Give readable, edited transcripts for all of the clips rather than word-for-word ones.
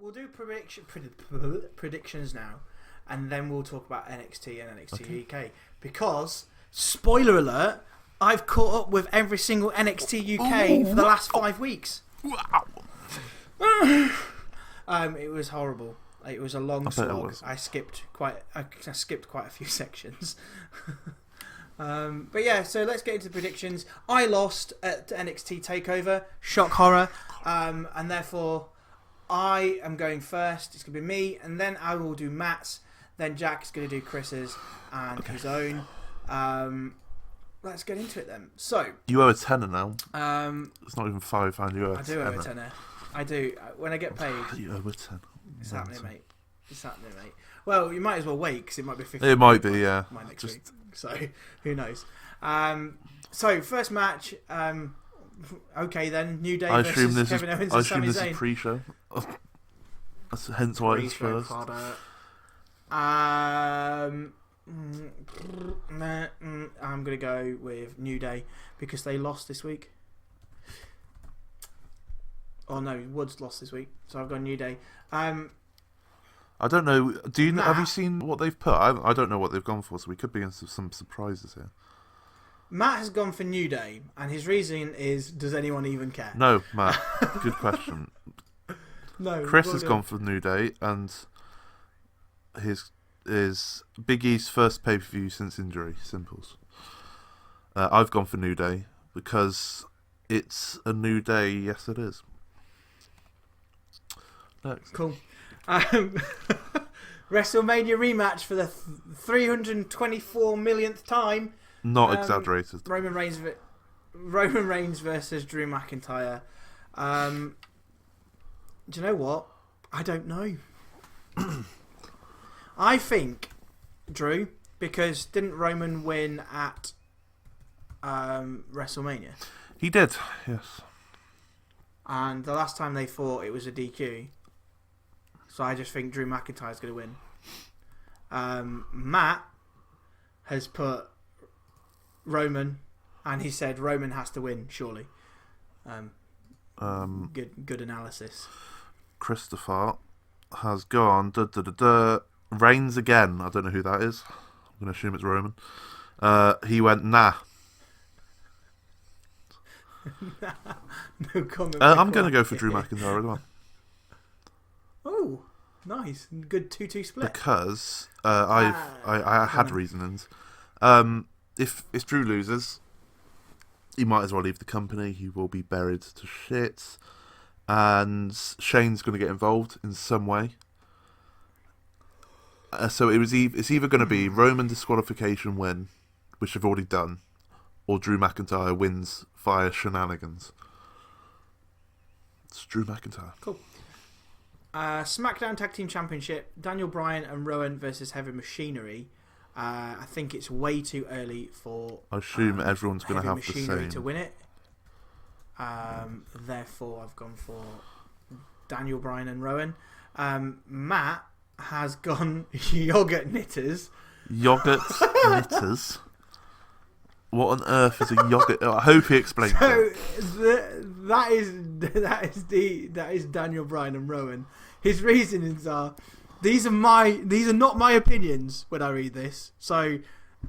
we'll do predictions now, and then we'll talk about NXT and NXT UK because spoiler alert, I've caught up with every single NXT UK for the last 5 weeks. Wow. It was horrible. It was a long slog. I skipped quite a few sections. But yeah, so let's get into the predictions. I lost at NXT TakeOver, shock horror, and therefore I am going first. It's going to be me, and then I will do Matt's. Then Jack's going to do Chris's and his own. Let's get into it then. So you owe a tenner now. It's not even £5. You owe a tenner. I do owe a tenner. I do. When I get paid. You owe a tenner. It's happening, mate. It's happening, mate. Well, you might as well wait because it might be 50. It might be, yeah. My next week. So who knows? So first match. Okay then, New Day versus Kevin Owens and Sami Zayn. I assume this is pre-show. That's hence why it's first. I'm gonna go with New Day because they lost this week. Oh no, Woods lost this week, so I've got New Day. I don't know. Have you seen what they've put? I don't know what they've gone for, so we could be in some surprises here. Matt has gone for New Day, and his reason is: does anyone even care? No, Matt. Good question. No. Chris has gone for New Day, and his is Big E's first pay-per-view since injury. Simples. I've gone for New Day because it's a new day. Yes, it is. Next. Cool. WrestleMania rematch for the 324 millionth time. Not exaggerated. Roman Reigns versus Drew McIntyre. Do you know what? I don't know. I think Drew, because didn't Roman win at WrestleMania? He did, yes. And the last time they fought, it was a DQ. So I just think Drew McIntyre's going to win. Matt has put Roman, and he said Roman has to win, surely. Good analysis. Christopher has gone Reigns again. I don't know who that is. I'm going to assume it's Roman. He went nah. No comment. I'm going to go for Drew McIntyre as well. Oh, nice. Good 2-2 split. Because I had reasonings. If Drew loses, he might as well leave the company. He will be buried to shit. And Shane's going to get involved in some way. So it's either going to be Roman disqualification win, which they've already done, or Drew McIntyre wins via shenanigans. It's Drew McIntyre. Cool. SmackDown Tag Team Championship, Daniel Bryan and Rowan versus Heavy Machinery. I think it's way too early for I assume everyone's going to have the same to win it. Therefore, I've gone for Daniel Bryan and Rowan. Matt has gone Yogurt Knitters. Yogurt Knitters? What on earth is a yogurt? I hope he explains that is Daniel Bryan and Rowan. His reasonings are these are not my opinions when I read this. So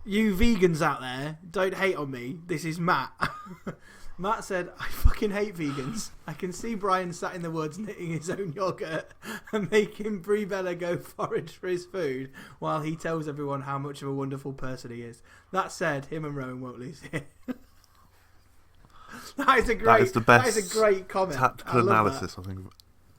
you vegans out there, don't hate on me. This is Matt. Matt said, I fucking hate vegans. I can see Brian sat in the woods knitting his own yogurt and making Brie Bella go forage for his food while he tells everyone how much of a wonderful person he is. That said, him and Rowan won't lose it. That is the best. That is a great comment. Tactical analysis I think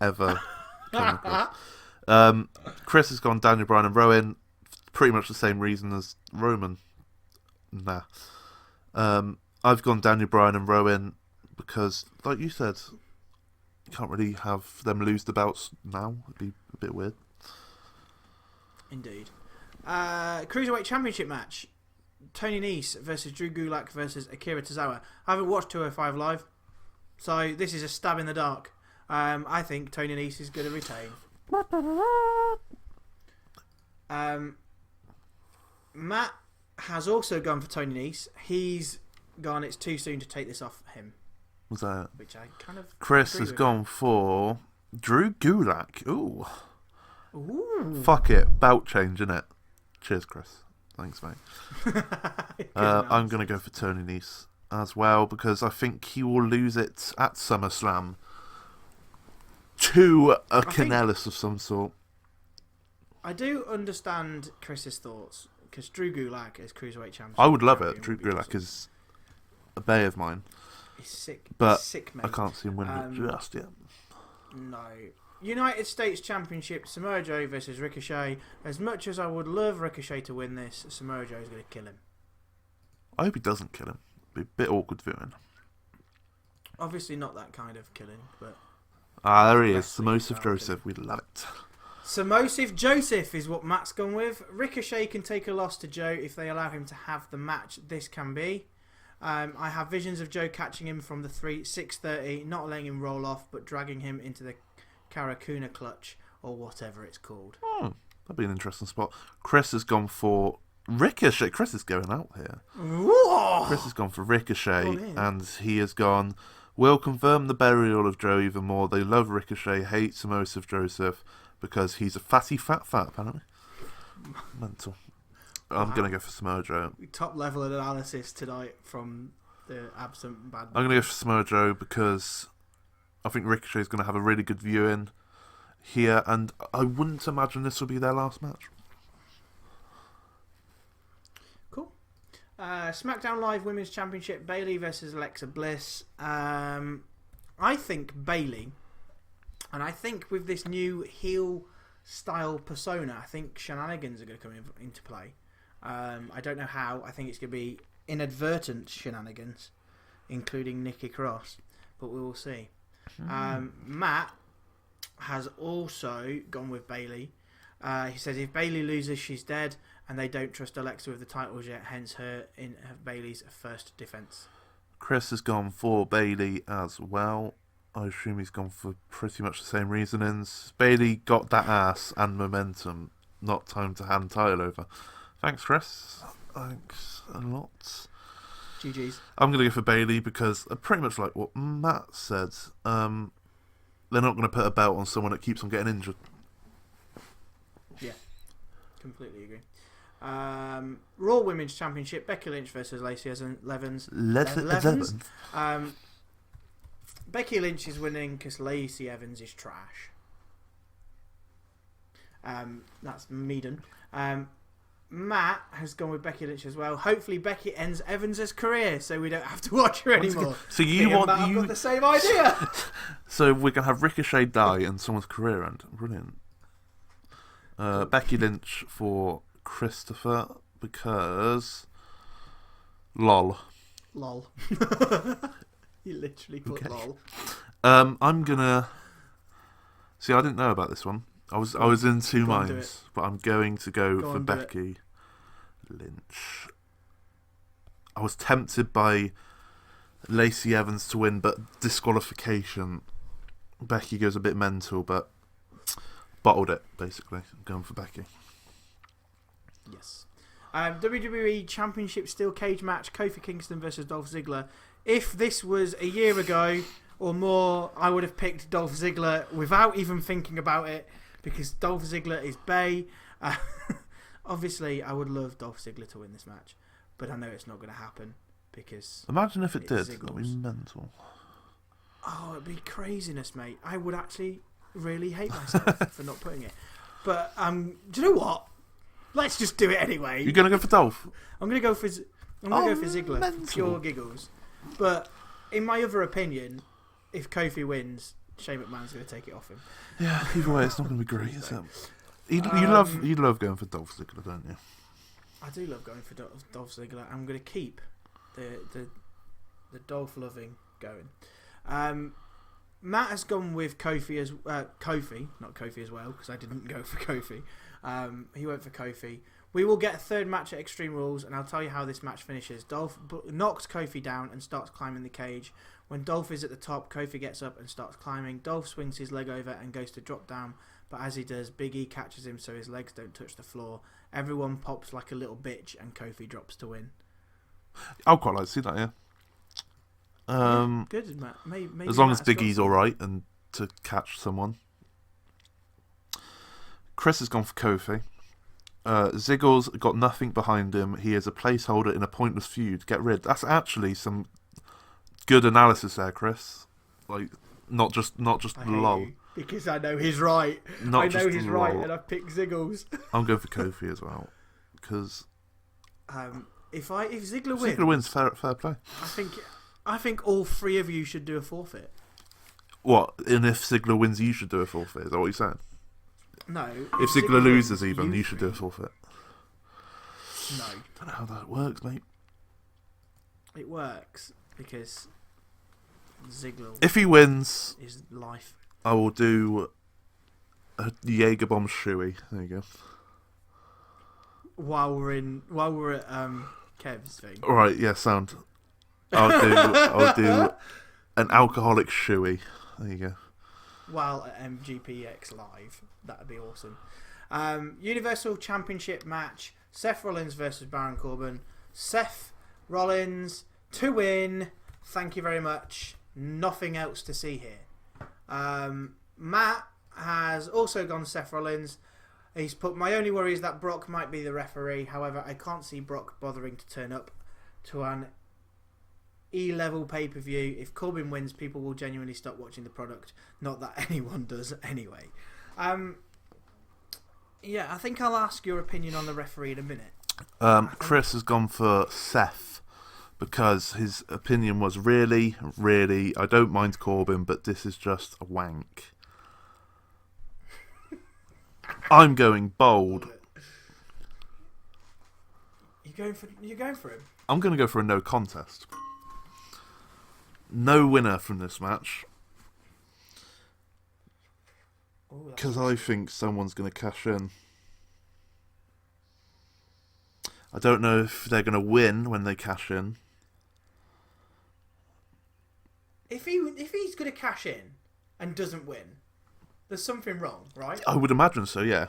I've ever come across. Chris has gone Daniel Bryan and Rowan. Pretty much the same reason as Roman. Nah. I've gone Daniel Bryan and Rowan because, like you said, you can't really have them lose the belts now. It'd be a bit weird. Indeed. Cruiserweight Championship match. Tony Nese versus Drew Gulak versus Akira Tozawa. I haven't watched 205 Live, so this is a stab in the dark. I think Tony Nese is going to retain. Matt has also gone for Tony Nese. He's gone, it's too soon to take this off him. Was that? Which I kind of Chris has gone for Drew Gulak. Ooh. Ooh. Fuck it. Belt change, innit? Cheers, Chris. Thanks, mate. I'm going to go for Tony Nese as well, because I think he will lose it at SummerSlam to a Canellis of some sort. I do understand Chris's thoughts, because Drew Gulak is Cruiserweight Champion. I would love it. Drew Gulak is a bay of mine. He's sick. But He's sick, mate. I can't see him winning it just yet. No. United States Championship, Samoa Joe versus Ricochet. As much as I would love Ricochet to win this, Samoa Joe is going to kill him. I hope he doesn't kill him. It'd be a bit awkward viewing. Obviously not that kind of killing, but... There he is. Samosif Joseph. We love it. Samosif Joseph is what Matt's gone with. Ricochet can take a loss to Joe if they allow him to have the match. This can be. I have visions of Joe catching him from the 6:30, not letting him roll off, but dragging him into the Karakuna clutch, or whatever it's called. That'd be an interesting spot. Chris has gone for Ricochet. Chris is going out here. Whoa! Chris has gone for Ricochet, and he has gone, will confirm the burial of Joe even more. They love Ricochet, hate Samosif Joseph, because he's a fatty fat, apparently. Mental. I'm going to go for Samoa Joe. Top level analysis tonight from the absent bad. I'm going to go for Samoa Joe because I think Ricochet is going to have a really good viewing here, and I wouldn't imagine this will be their last match. Cool. SmackDown Live Women's Championship, Bayley versus Alexa Bliss. I think Bayley, and I think with this new heel style persona, I think shenanigans are going to come into play. I don't know how. I think it's going to be inadvertent shenanigans, including Nikki Cross, but we will see. Matt has also gone with Bayley. He says if Bayley loses, she's dead, and they don't trust Alexa with the titles yet. Hence her in Bayley's first defense. Chris has gone for Bayley as well. I assume he's gone for pretty much the same reasonings. Bayley got that ass and momentum. Not time to hand title over. Thanks, Chris. Thanks a lot. GG's. I'm going to go for Bayley because pretty much like what Matt said. They're not going to put a belt on someone that keeps on getting injured. Yeah, completely agree. Raw Women's Championship, Becky Lynch versus Lacey Evans. Becky Lynch is winning because Lacey Evans is trash. That's Meaden. Matt has gone with Becky Lynch as well. Hopefully Becky ends Evans' career so we don't have to watch her anymore. So you want Matt have got the same idea. So we're going to have Ricochet die and someone's career end. Brilliant. Becky Lynch for Christopher because lol. You literally put lol. I'm gonna see. I didn't know about this one. I was in two minds, but I'm going to go for Becky Lynch. I was tempted by Lacey Evans to win, but disqualification. Becky goes a bit mental, but bottled it, basically. I'm going for Becky. Yes. WWE Championship Steel Cage match, Kofi Kingston versus Dolph Ziggler. If this was a year ago or more, I would have picked Dolph Ziggler without even thinking about it, because Dolph Ziggler is bae. Obviously, I would love Dolph Ziggler to win this match, but I know it's not going to happen because... Imagine if it did. That'd be mental. Oh, it'd be craziness, mate. I would actually really hate myself for not putting it. But do you know what? Let's just do it anyway. You're going to go for Dolph? I'm going to go for Ziggler for pure giggles. But in my other opinion, if Kofi wins, Shane McMahon's going to take it off him. Yeah, either way, it's not going to be great, is it? You love going for Dolph Ziggler, don't you? I do love going for Dolph Ziggler. I'm going to keep the Dolph loving going. Matt has gone with Kofi, not Kofi as well, because I didn't go for Kofi. He went for Kofi. We will get a third match at Extreme Rules, and I'll tell you how this match finishes. Dolph knocks Kofi down and starts climbing the cage. When Dolph is at the top, Kofi gets up and starts climbing. Dolph swings his leg over and goes to drop down, but as he does, Big E catches him so his legs don't touch the floor. Everyone pops like a little bitch, and Kofi drops to win. I'll quite like to see that, yeah. Good, Matt. Maybe as long as Big E's alright and to catch someone. Chris has gone for Kofi. Ziggle's got nothing behind him. He is a placeholder in a pointless feud. Get rid. That's actually some good analysis there, Chris. Like, not just lol. Because I know he's right. I know he's right, and I've picked Ziggles. I'm going for Kofi as well, because if Ziggler wins, fair play. I think all three of you should do a forfeit. What? And if Ziggler wins, you should do a forfeit. Is that what you're saying? No. If Ziggler loses, even you should do a forfeit. No. I don't know how that works, mate. It works because Ziggler. If he wins, is life. I will do a Jaeger bomb shoey. There you go. While we're at Kev's thing. All right, yeah, sound. I'll do an alcoholic shoey. There you go. While at MGPX Live, that'd be awesome. Universal Championship match: Seth Rollins versus Baron Corbin. Seth Rollins to win. Thank you very much. Nothing else to see here. Matt has also gone Seth Rollins. He's put, my only worry is that Brock might be the referee. However, I can't see Brock bothering to turn up to an E-level pay-per-view. If Corbin wins, people will genuinely stop watching the product. Not that anyone does anyway. Yeah, I think I'll ask your opinion on the referee in a minute. Chris has gone for Seth because his opinion was really, I don't mind Corbin, but this is just a wank. I'm going bold. You're going for him? I'm going to go for a no contest. No winner from this match. Because I think someone's going to cash in. I don't know if they're going to win when they cash in. If he's going to cash in and doesn't win, there's something wrong, right? I would imagine so, yeah.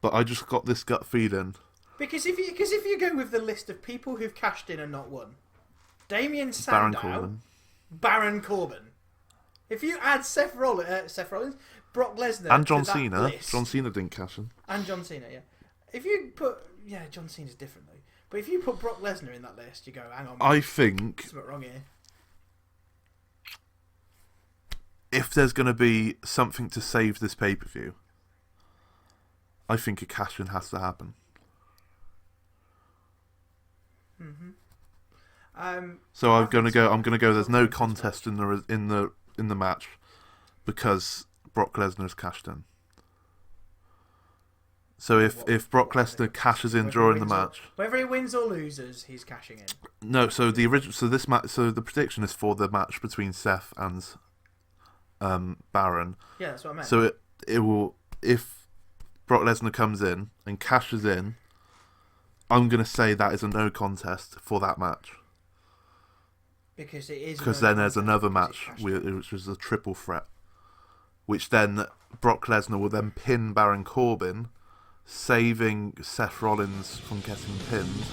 But I just got this gut feeling. Because if you go with the list of people who've cashed in and not won, Damien Sandow, Baron Corbin. If you add Seth Rollins, Brock Lesnar, and John Cena. List, John Cena didn't cash in. And John Cena, yeah. If you put, John Cena's different though. But if you put Brock Lesnar in that list, you go, hang on. I think there's something wrong here. If there's going to be something to save this pay-per-view, I think a cash-in has to happen. So I'm going to go. There's no contest in the match because Brock Lesnar's cashed in. So if Brock Lesnar cashes in during the match, whether he wins or loses, he's cashing in. No, so the prediction is for the match between Seth and Baron. Yeah, that's what I meant. So it will, if Brock Lesnar comes in and cashes in, I'm going to say that is a no contest for that match. Because it is. Because then there's another match which is a triple threat, which then Brock Lesnar will then pin Baron Corbin, saving Seth Rollins from getting pinned.